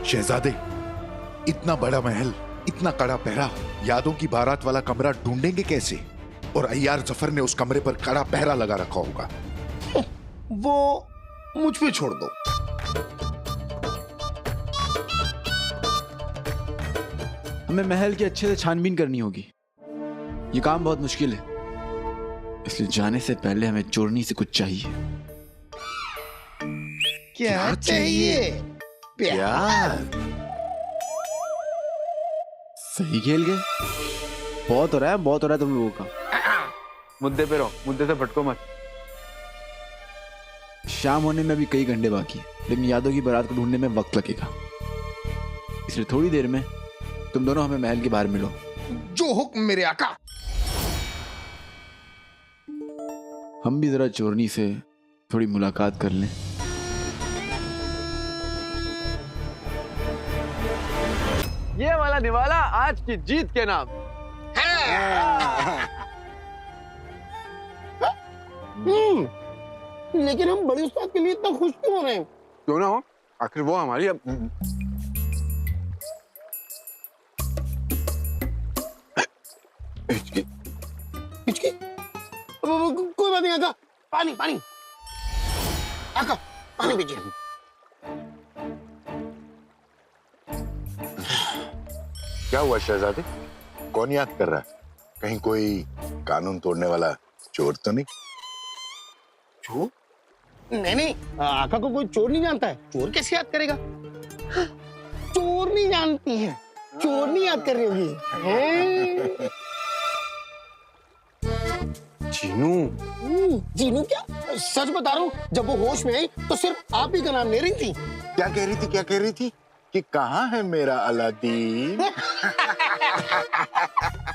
शहजादे, इतना बड़ा महल, इतना कड़ा पहरा, यादों की बारात वाला कमरा ढूंढेंगे कैसे? और अय्यार जफर ने उस कमरे पर कड़ा पहरा लगा रखा होगा। वो मुझ पे छोड़ दो। हमें महल की अच्छे से छानबीन करनी होगी। ये काम बहुत मुश्किल है, इसलिए जाने से पहले हमें चोरनी से कुछ चाहिए। क्या चाहिए? प्यार। सही खेल गए। बहुत हो रहा है, बहुत हो रहा है तुम लोगों का। मुद्दे पे रहो, मुद्दे से भटको मत। शाम होने में भी कई घंटे बाकी है, लेकिन यादों की बारात को ढूंढने में वक्त लगेगा। इसलिए थोड़ी देर में तुम दोनों हमें महल के बाहर मिलो। जो हुक्म मेरे आका। हम भी जरा चोरनी से थोड़ी मुलाकात कर लें। ये वाला निवाला आज की जीत के नाम। लेकिन हम बड़ी उस्ताद के लिए इतना खुश क्यों हो रहे हैं? क्यों ना हो, आखिर वो हमारी अब हिचकी। कोई बात नहीं आका। पानी पानी। आका पानी पीजिए। क्या हुआ शहजादे? कौन याद कर रहा है? कहीं कोई कानून तोड़ने वाला चोर तो नहीं? चोर? नहीं, आका को कोई चोर नहीं जानता है। चोर कैसे याद करेगा? चोर नहीं जानती है, चोर नहीं याद कर रही होगी। जीनू। जीनू क्या? सच बता रहा हूँ, जब वो होश में आई तो सिर्फ आप ही का नाम ले रही थी। क्या कह रही थी? क्या कह रही थी? कि कहाँ है मेरा अलादीन?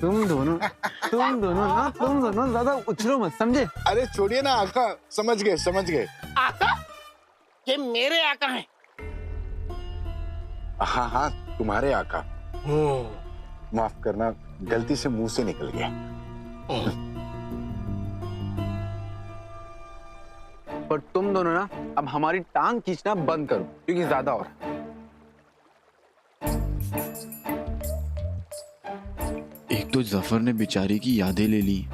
तुम दोनों ना ज्यादा उछलो मत, समझे? अरे छोड़िए ना आका, समझ गए समझ गए। आका? ये मेरे आका हैं। हाँ हाँ, तुम्हारे आका। माफ करना, गलती से मुंह से निकल गया। पर तुम दोनों ना अब हमारी टांग खींचना बंद करो, क्योंकि ज्यादा हो रहा है। एक तो जफर ने बेचारी की यादें ले ली।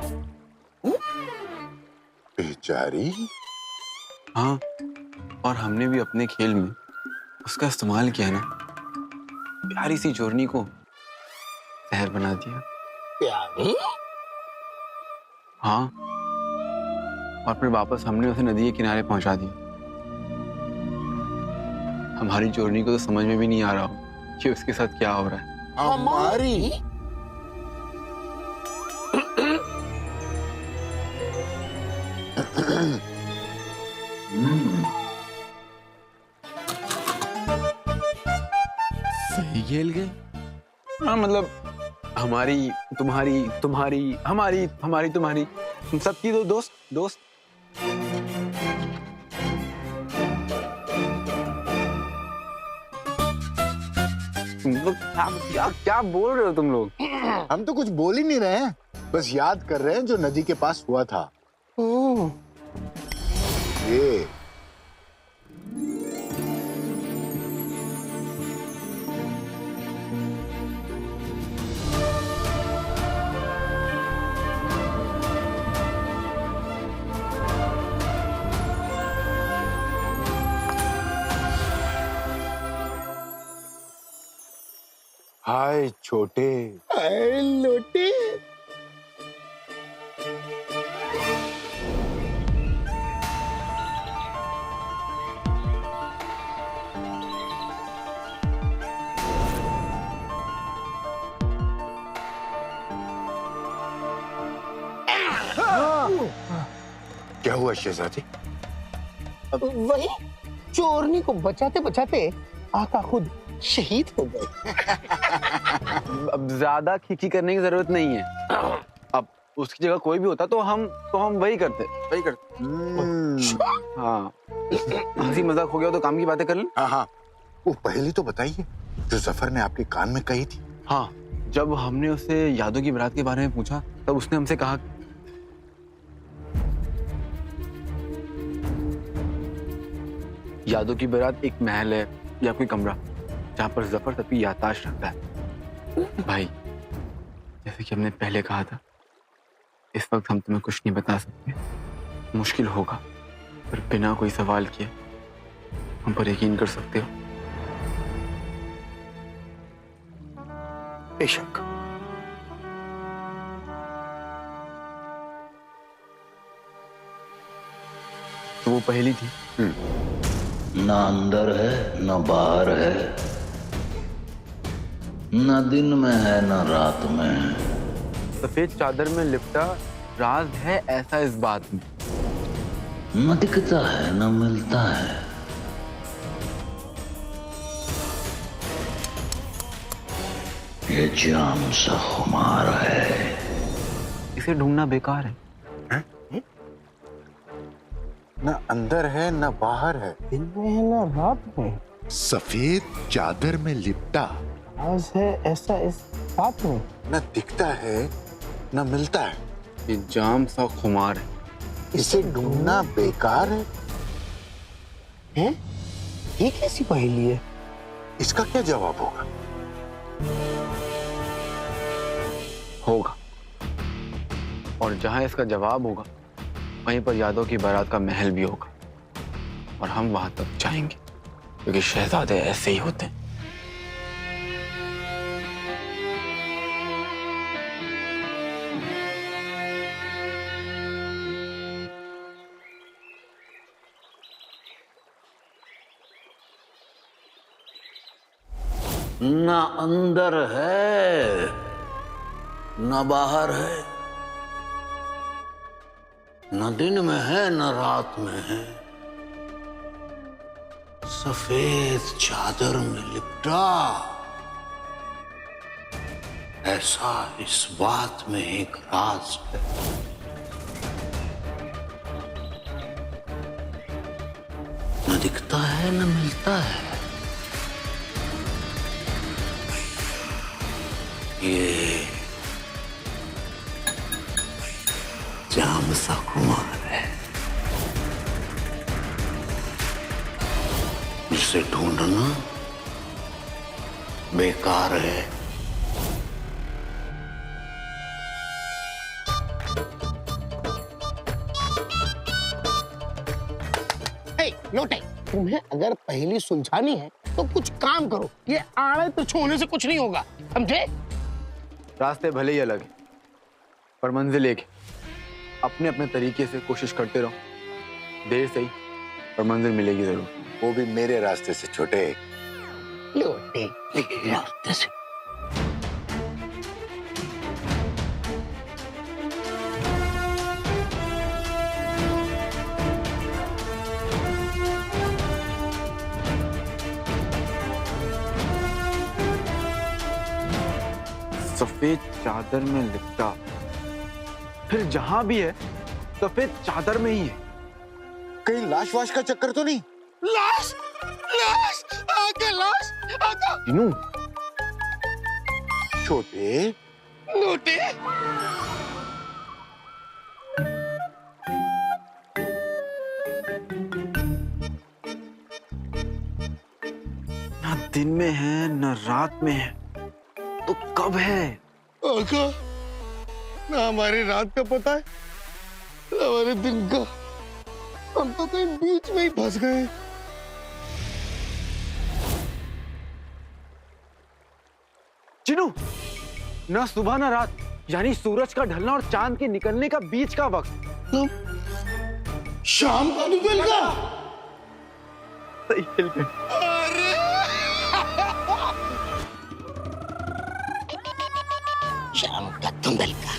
बेचारी? हाँ, और हमने भी अपने खेल में उसका इस्तेमाल किया ना, प्यारी सी चोरनी को जहर बना दिया। प्यारी? हाँ, और फिर वापस हमने उसे नदी के किनारे पहुंचा दिया। हमारी चोरनी को तो समझ में भी नहीं आ रहा हो कि उसके साथ क्या हो रहा है। हमारी? सही खेल गए। हाँ, मतलब हमारी तुम्हारी तुम्हारी हमारी हमारी तुम्हारी, तुम सबकी दो दोस्त। क्या बोल रहे हो तुम लोग? हम तो कुछ बोल ही नहीं रहे हैं, बस याद कर रहे हैं जो नदी के पास हुआ था। ये हाय छोटे। लोटे। क्या हुआ शहजादी? वही चोरनी को बचाते बचाते आका खुद शहीद हो गए। अब ज्यादा खींची करने की जरूरत नहीं है। अब उसकी जगह कोई भी होता तो हम वही करते। हाँ, हंसी मजाक हो गया तो काम की बातें कर लें। हाँ हाँ, वो पहली तो बताइए जो जफर ने आपके कान में कही थी। हाँ, जब हमने उससे यादों की बारात के बारे में पूछा तब उसने हमसे कहा यादों की बारात एक महल है या कोई कमरा, जहां पर जफर तभी याददाश्त रखता है। भाई, जैसे कि हमने पहले कहा था, इस वक्त हम तुम्हें कुछ नहीं बता सकते। मुश्किल होगा, पर बिना कोई सवाल किए हम पर यकीन कर सकते हो। बेशक। तो वो पहली थी। न अंदर है न बाहर है, न दिन में है न रात में है। सफेद चादर में लिपटा राज है ऐसा इस बात में। न दिखता है न मिलता है, ये जाम सा खुमार है। इसे ढूंढना बेकार है। न अंदर है न बाहर है, दिन में है ना रात में, सफेद चादर में लिपटा, राज है ऐसा इस बात में। न दिखता है न मिलता है, ये जाम सा खुमार है। इसे ढूंढना बेकार है। हैं? ये कैसी पहेली है? इसका क्या जवाब होगा? होगा, और जहां इसका जवाब होगा वहीं पर यादों की बारात का महल भी होगा, और हम वहां तक जाएंगे क्योंकि शहजादे ऐसे ही होते हैं। न अंदर है न बाहर है, न दिन में है न रात में है, सफेद चादर में लिपटा ऐसा इस बात में एक राज है। न दिखता है न मिलता है, ये जाम सा खुमार है, जिसे ढूंढना बेकार है। हे, लोटे, तुम्हें अगर पहेली सुलझानी है तो कुछ काम करो। ये आड़े पीछे होने से कुछ नहीं होगा, समझे? रास्ते भले ही अलग हैं, पर मंजिल एक है। अपने अपने तरीके से कोशिश करते रहो, देर सही पर मंजिल मिलेगी जरूर। वो भी मेरे रास्ते से छोटे। लोटे रास्ते से सफेद चादर में लिपटा, फिर जहां भी है सफेद चादर में ही है। कहीं लाश वाश का चक्कर तो नहीं? लाश, लाश, आका लाश, आका। जिनू, छोटे, लोटे, ना दिन में है ना रात में है, तो कब है? आका, ना हमारी रात का पता है ना हमारे दिन का। हम तो कहीं बीच में ही फंस गए। चिनू, ना सुबह ना रात, यानी सूरज का ढलना और चांद के निकलने का बीच का वक्त। शाम का निकल का। सही हिल गए। अरे शाम का धुंधल का।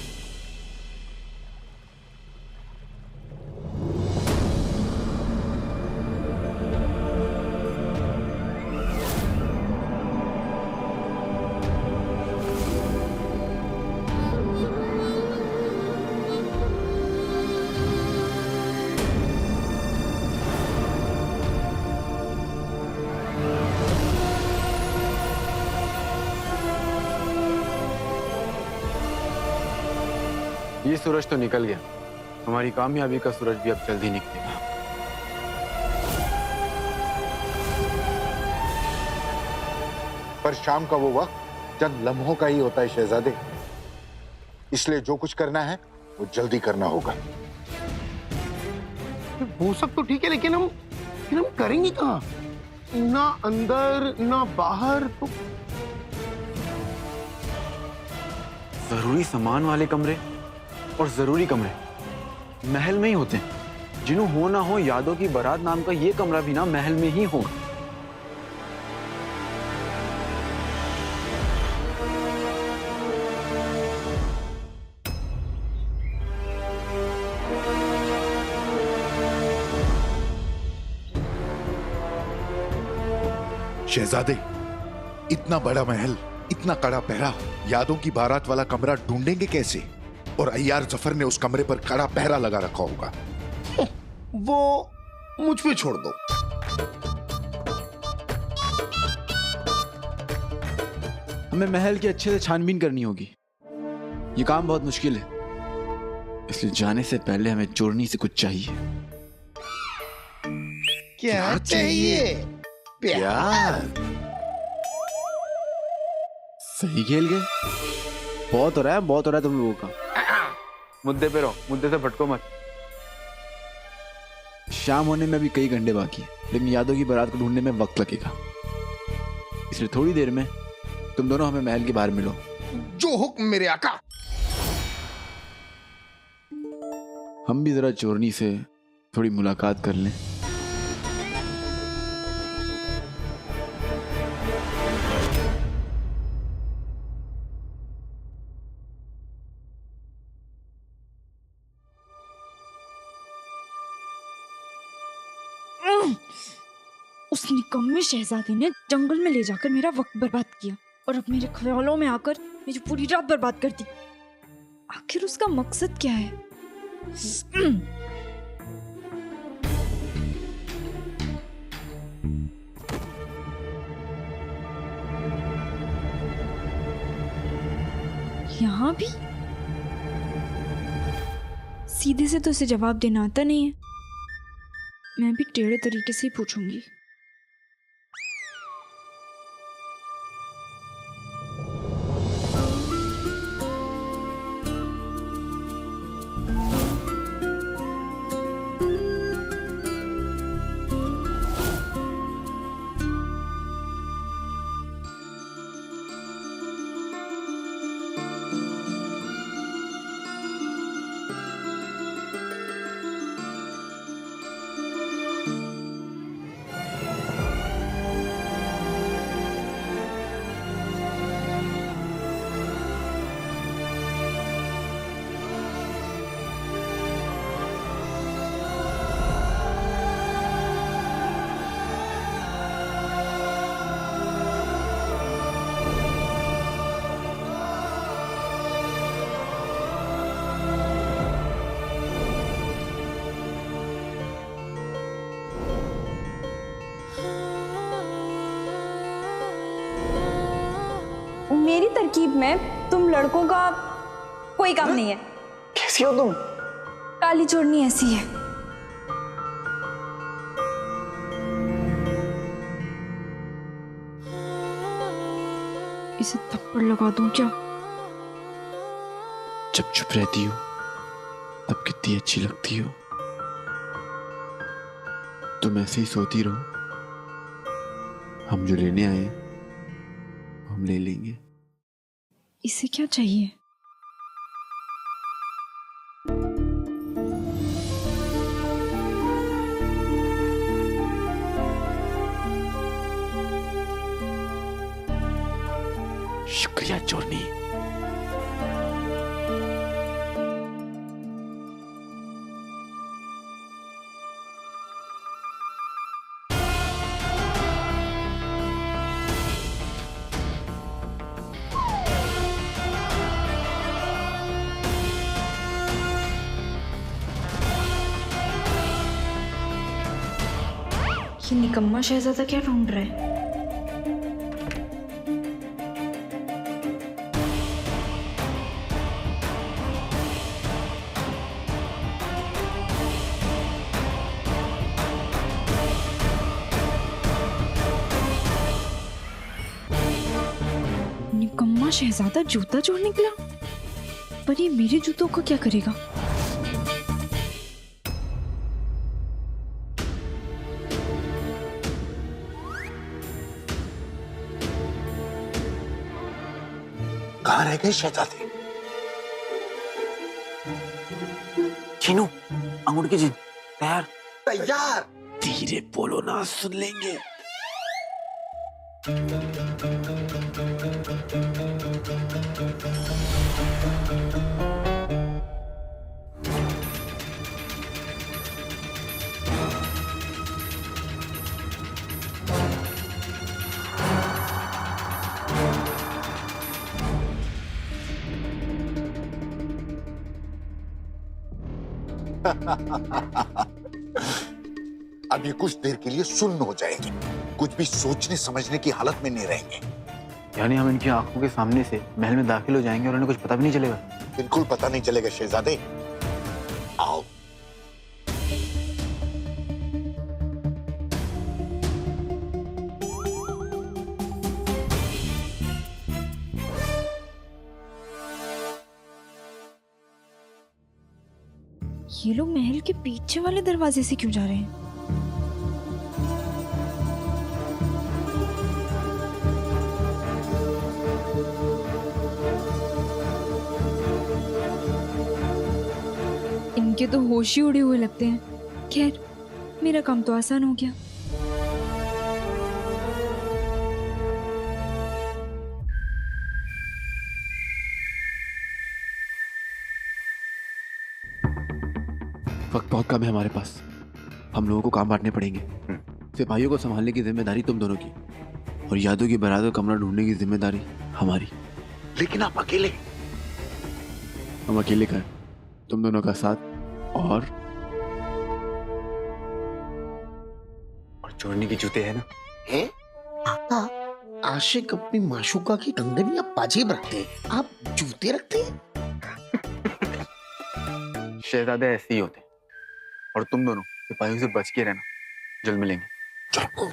ये सूरज तो निकल गया, हमारी कामयाबी का सूरज भी अब जल्दी निकलेगा। पर शाम का वो वक्त चंद लम्हों का ही होता है शहजादे, इसलिए जो कुछ करना है वो जल्दी करना होगा। वो सब तो ठीक है, लेकिन हम करेंगे कहाँ? ना अंदर ना बाहर। तो जरूरी सामान वाले कमरे और जरूरी कमरे महल में ही होते हैं। जिन्हों हो ना हो, यादों की बारात नाम का ये कमरा भी ना महल में ही होगा। शहजादे, इतना बड़ा महल, इतना कड़ा पहरा, यादों की बारात वाला कमरा ढूंढेंगे कैसे? और अय्यार जफर ने उस कमरे पर कड़ा पहरा लगा रखा होगा। वो मुझ पे छोड़ दो। हमें महल की अच्छे से छानबीन करनी होगी। ये काम बहुत मुश्किल है, इसलिए जाने से पहले हमें चोरनी से कुछ चाहिए। क्या चाहिए? प्यार। सही खेल गए। बहुत हो रहा है तुम लोगों का। मुद्दे पे रहो, मुद्दे से भटको मत। शाम होने में भी कई घंटे बाकी है, लेकिन यादों की बारात को ढूंढने में वक्त लगेगा। इसलिए थोड़ी देर में तुम दोनों हमें महल के बाहर मिलो। जो हुक्म मेरे आका। हम भी जरा चोरनी से थोड़ी मुलाकात कर लें। उस निकम्मे शहजादे ने जंगल में ले जाकर मेरा वक्त बर्बाद किया और अब मेरे ख्यालों में आकर मेरी पूरी रात बर्बाद कर दी। आखिर उसका मकसद क्या है? यहाँ भी सीधे से तो उसे जवाब देना आता नहीं है। मैं भी टेढ़े तरीके से ही पूछूंगी। मेरी तरकीब में तुम लड़कों का कोई काम नहीं है। कैसी हो तुम? काली चोरनी ऐसी है। इसे थप्पड़ लगा दूं क्या? जब चुप रहती हो तब कितनी अच्छी लगती हो। तुम ऐसे ही सोती रहो, हम जो लेने आए हम ले लेंगे। इसे क्या चाहिए? शुक्रिया चोरनी। ये निकम्मा शहजादा क्या ढूंढ रहा है? निकम्मा शहजादा जूता जोड़ निकला, पर ये मेरे जूतों का क्या करेगा? कहाँ रह गए शहजादे? चीनू, अंगूर की जिन तैयार। तैयार। धीरे बोलो ना, सुन लेंगे। अब ये कुछ देर के लिए सुन्न हो जाएंगे, कुछ भी सोचने समझने की हालत में नहीं रहेंगे। यानी हम इनकी आंखों के सामने से महल में दाखिल हो जाएंगे और उन्हें कुछ पता भी नहीं चलेगा? बिल्कुल पता नहीं चलेगा शहजादे। आओ। ये लोग महल के पीछे वाले दरवाजे से क्यों जा रहे हैं? इनके तो होश ही उड़े हुए लगते हैं। खैर, मेरा काम तो आसान हो गया। वक्त बहुत कम है हमारे पास, हम लोगों को काम बांटने पड़ेंगे। सिपाहियों को संभालने की जिम्मेदारी तुम दोनों की, और यादों की बारात का कमरा ढूंढने की जिम्मेदारी हमारी। लेकिन आप अकेले? हम अकेले का, तुम दोनों का साथ और जोड़ने की जूते है ना? हैं? पापा, आशिक अपनी माशूका की कंगनियां पाजेब रखते हैं, आप जूते रखते हैं? शहजादे ऐसे ही होते हैं, और तुम दोनों सिपाहियों से बच के रहना। जल्द मिलेंगे। चलो।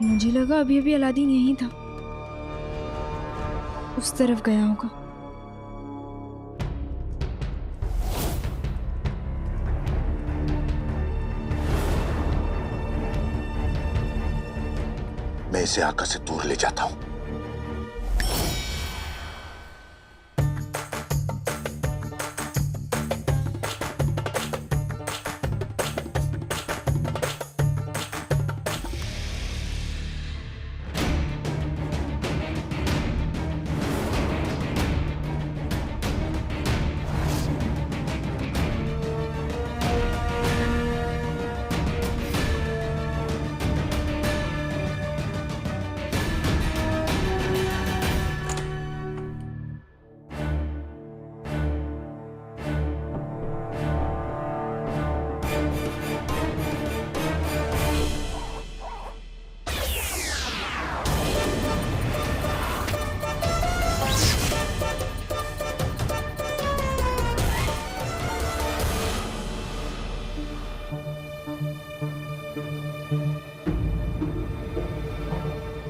मुझे लगा अभी अभी अलादीन यहीं था, उस तरफ गया होगा। मैं इसे आका से दूर ले जाता हूं।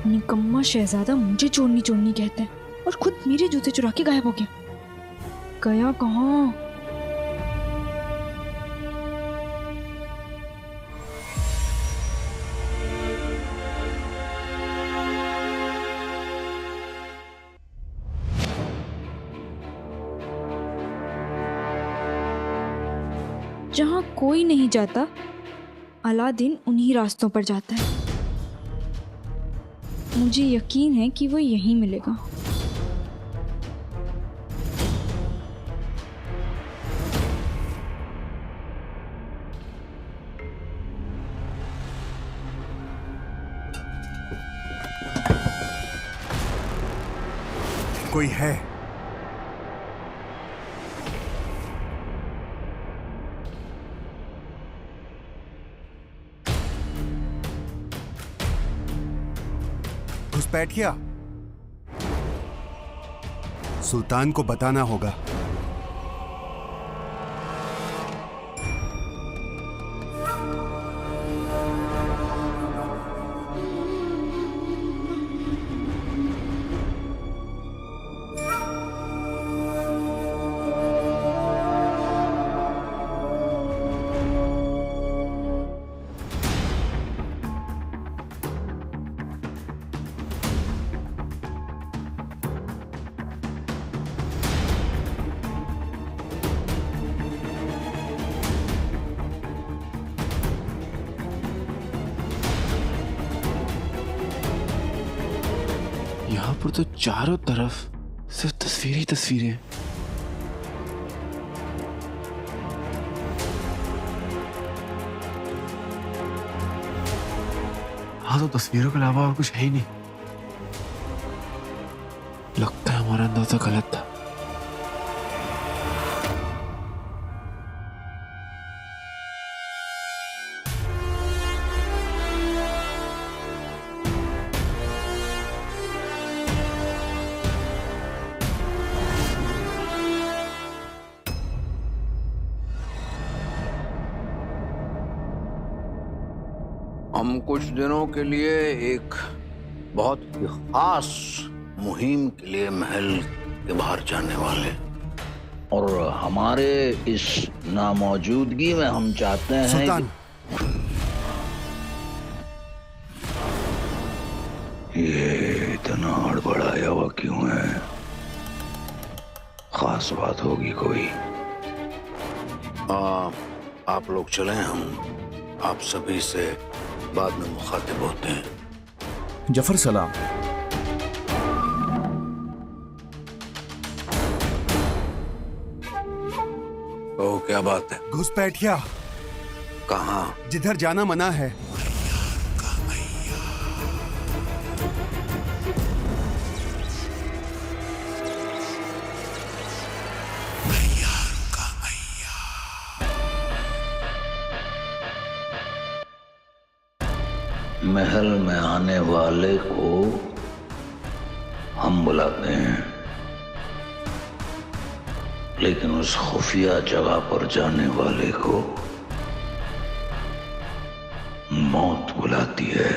निकम्मा शहजादा मुझे चोरनी चोरनी कहता है, और खुद मेरे जूते चुरा के गायब हो गया। गया कहाँ? जहां कोई नहीं जाता, अलादीन उन्हीं रास्तों पर जाता है। मुझे यकीन है कि वो यहीं मिलेगा। कोई है? घुसपैठिया, सुल्तान को बताना होगा तो चारों तरफ सिर्फ तस्वीरें ही तस्वीरें हैं। हाँ, तो तस्वीरों के अलावा और कुछ है ही नहीं। लगता है हमारा अंदाजा गलत था। हम कुछ दिनों के लिए एक बहुत ही खास मुहिम के लिए महल के बाहर जाने वाले, और हमारे इस नामौजूदगी में हम चाहते हैं सुल्तान, ये इतना हड़बड़ाया हुआ क्यों है? खास बात होगी कोई? आप लोग चलें, हम आप सभी से बाद में मुखातिब होते हैं। जफर सलाम। तो क्या बात है? घुसपैठिया, कहाँ? जिधर जाना मना है। महल में आने वाले को हम बुलाते हैं, लेकिन उस खुफिया जगह पर जाने वाले को मौत बुलाती है।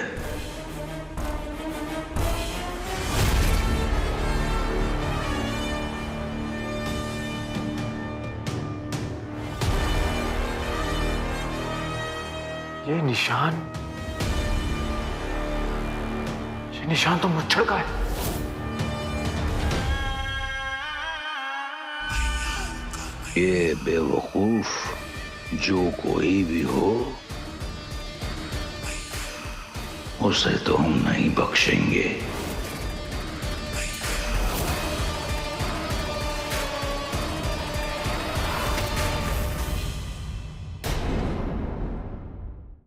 ये निशान तो मुच्छड़ का है। ये बेवकूफ जो कोई भी हो, उसे तो हम नहीं बख्शेंगे।